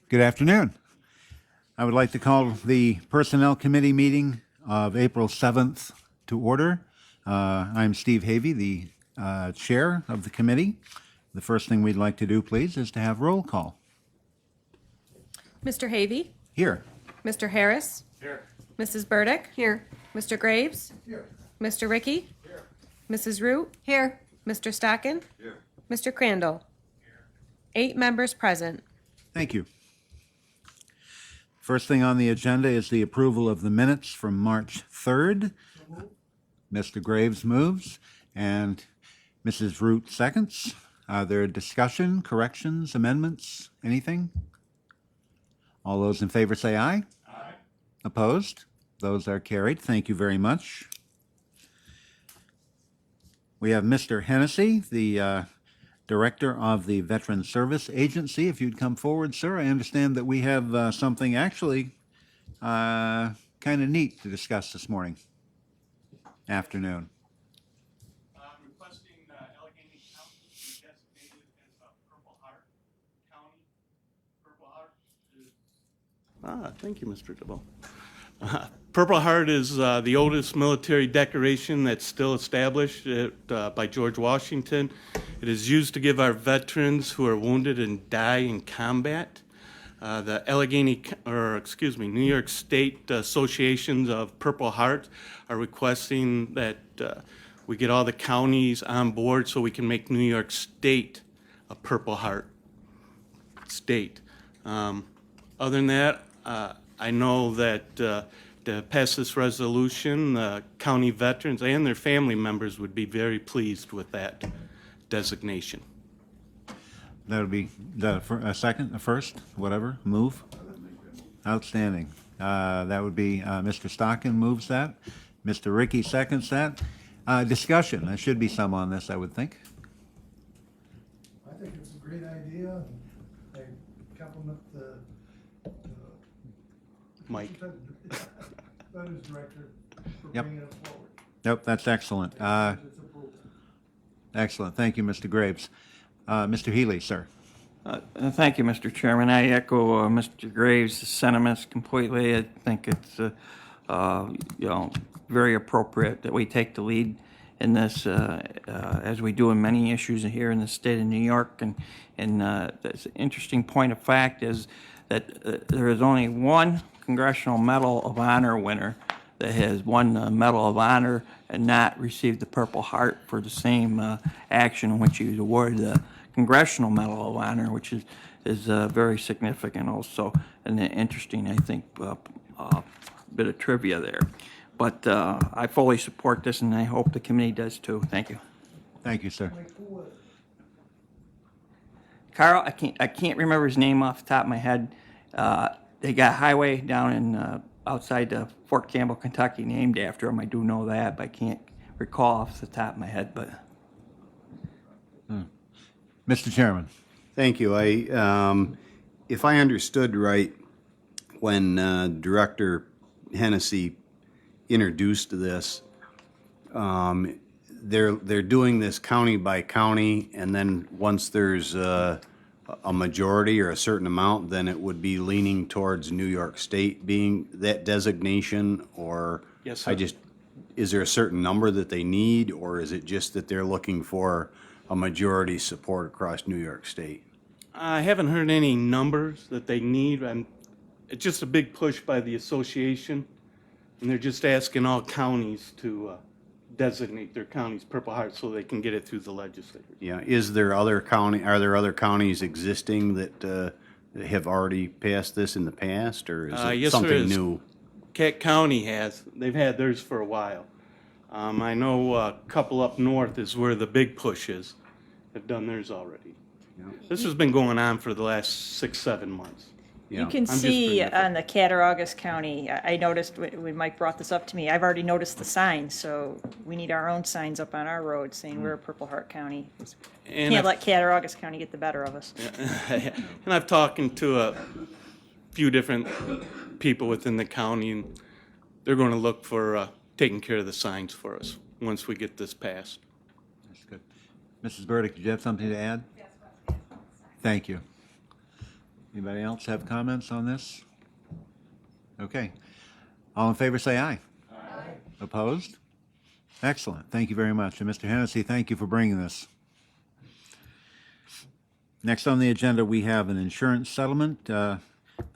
Good afternoon. I would like to call the Personnel Committee meeting of April 7th to order. I'm Steve Havey, the chair of the committee. The first thing we'd like to do, please, is to have roll call. Mr. Havey? Here. Mr. Harris? Here. Mrs. Burdick? Here. Mr. Graves? Here. Mr. Ricky? Here. Mrs. Root? Here. Mr. Stockin? Here. Mr. Crandall? 8 members present. Thank you. First thing on the agenda is the approval of the minutes from March 3rd. Mr. Graves moves and Mrs. Root seconds. Are there discussion, corrections, amendments, anything? All those in favor say aye. Aye. Opposed? Those are carried. Thank you very much. We have Mr. Hennessy, the Director of the Veteran Service Agency. If you'd come forward, sir. I understand that we have something actually kind of neat to discuss this afternoon. I'm requesting Allegheny County be designated as a Purple Heart County. Purple Heart is... Thank you, Mr. DeVoe. Purple Heart is the oldest military decoration that's still established by George Washington. It is used to give our veterans who are wounded and die in combat. The New York State Associations of Purple Heart are requesting that we get all the counties on board so we can make New York State a Purple Heart state. Other than that, I know that to pass this resolution, county veterans and their family members would be very pleased with that designation. That would be a second, a first, whatever, move? Outstanding. That would be Mr. Stockin moves that. Mr. Ricky seconds that. Discussion. There should be some on this, I would think. I think it's a great idea. I compliment the Mike. Veterans Director for Yep. bringing it forward. Yep, that's excellent. It's approved. Excellent. Thank you, Mr. Graves. Mr. Healy, sir. Thank you, Mr. Chairman. I echo Mr. Graves' sentiments completely. I think it's very appropriate that we take the lead in this, as we do in many issues here in the state of New York. And the interesting point of fact is that there is only one Congressional Medal of Honor winner that has won the Medal of Honor and not received the Purple Heart for the same action in which he was awarded the Congressional Medal of Honor, which is very significant also, and interesting, I think, bit of trivia there. But I fully support this, and I hope the committee does too. Thank you. Thank you, sir. Mike, who was it? Carl, I can't remember his name off the top of my head. They got a highway down in outside Fort Campbell, Kentucky, named after him. I do know that, but I can't recall off the top of my head. But Mr. Chairman. Thank you. If I understood right, when Director Hennessy introduced this, they're doing this county by county, and then once there's a majority or a certain amount, then it would be leaning towards New York State being that designation, or Yes, sir. is there a certain number that they need, or is it just that they're looking for a majority support across New York State? I haven't heard any numbers that they need. It's just a big push by the association, and they're just asking all counties to designate their counties Purple Heart so they can get it through the legislators. Yeah, are there other counties existing that have already passed this in the past, or is it Yes, there something is. new? Kent County has. They've had theirs for a while. I know a couple up north is where the big push is. Have done theirs already. Yeah. This has been going on for the last 6-7 months. You Yeah. can just see bringing it up. on the Cattaraugus County, I noticed when Mike brought this up to me, I've already noticed the signs, so we need our own signs up on our road saying we're a Purple Heart County. And Can't I've- let Cattaraugus County get the better of us. and I've talked to a few different people within the county, and they're going to look for taking care of the signs for us once we get this passed. That's good. Mrs. Burdick, did you have something to add? Thank you. Anybody else have comments on this? Okay. All in favor, say aye. Aye. Opposed? Excellent. Thank you very much. And Mr. Hennessy, thank you for bringing this. Next on the agenda, we have an insurance settlement. The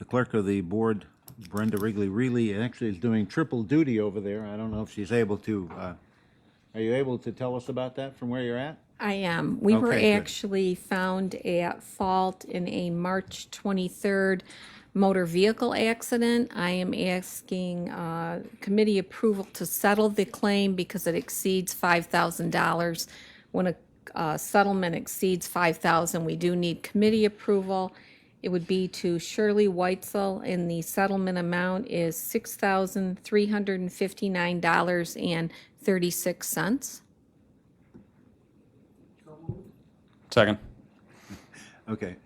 clerk of the board, Brenda Wrigley, actually is doing triple duty over there. I don't know if she's able to. Are you able to tell us about that from where you're at? I am. We were Okay, good. actually found at fault in a March 23rd motor vehicle accident. I am asking committee approval to settle the claim because it exceeds $5,000. When a settlement exceeds $5,000, we do need committee approval. It would be to Shirley Weitzel, and the settlement amount is $6,359.36. Second. Okay.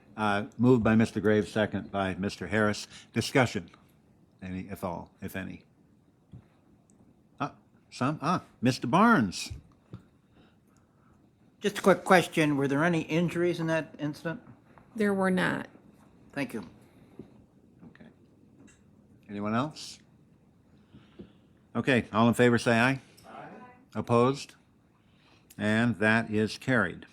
Moved by Mr. Graves, second by Mr. Harris. Discussion, any, if all, if any. Mr. Barnes. Just a quick question. Were there any injuries in that incident? There were not. Thank you. Okay. Anyone else? Okay, all in favor say aye. Aye. Opposed? And that is carried.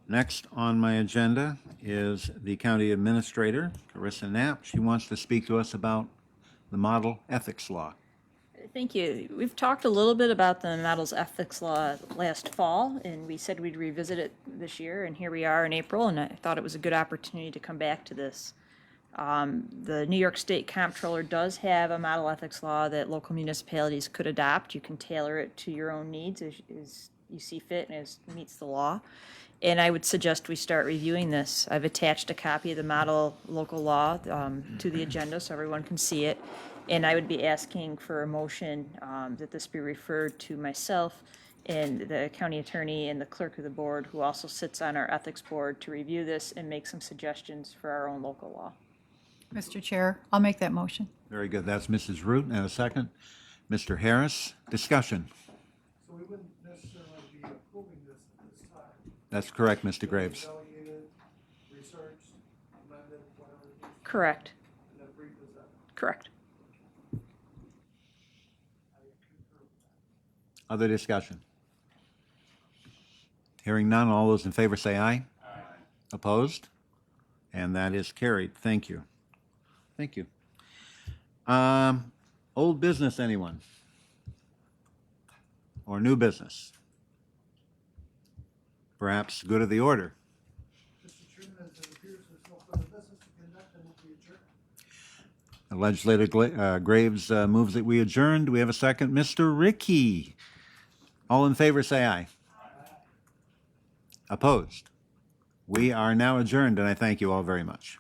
Next on my agenda is the county administrator, Carissa Knapp. She wants to speak to us about the model ethics law. Thank you. We've talked a little bit about the models ethics law last fall, and we said we'd revisit it this year, and here we are in April, and I thought it was a good opportunity to come back to this. The New York State Comptroller does have a model ethics law that local municipalities could adopt. You can tailor it to your own needs as you see fit and as meets the law. And I would suggest we start reviewing this. I've attached a copy of the model local law to the agenda so everyone can see it. And I would be asking for a motion that this be referred to myself and the county attorney and the clerk of the board, who also sits on our ethics board, to review this and make some suggestions for our own local law. Mr. Chair, I'll make that motion. Very good. That's Mrs. Root. And a second. Mr. Harris. Discussion. So we wouldn't necessarily be approving this at this time. That's correct, Mr. Graves. Delegated, researched, amended, whatever it is, Correct. and then represented. Correct. I concur with that. Other discussion? Hearing none, all those in favor say aye. Aye. Opposed? And that is carried. Thank you. Thank you. Old business, anyone? Or new business? Perhaps good of the order. Mr. Chairman, as it appears there's no further business to conduct, and will be adjourned. Legislator Graves moves that we adjourn. Do we have a second? Mr. Ricky. All in favor say aye. Aye. Opposed? We are now adjourned, and I thank you all very much.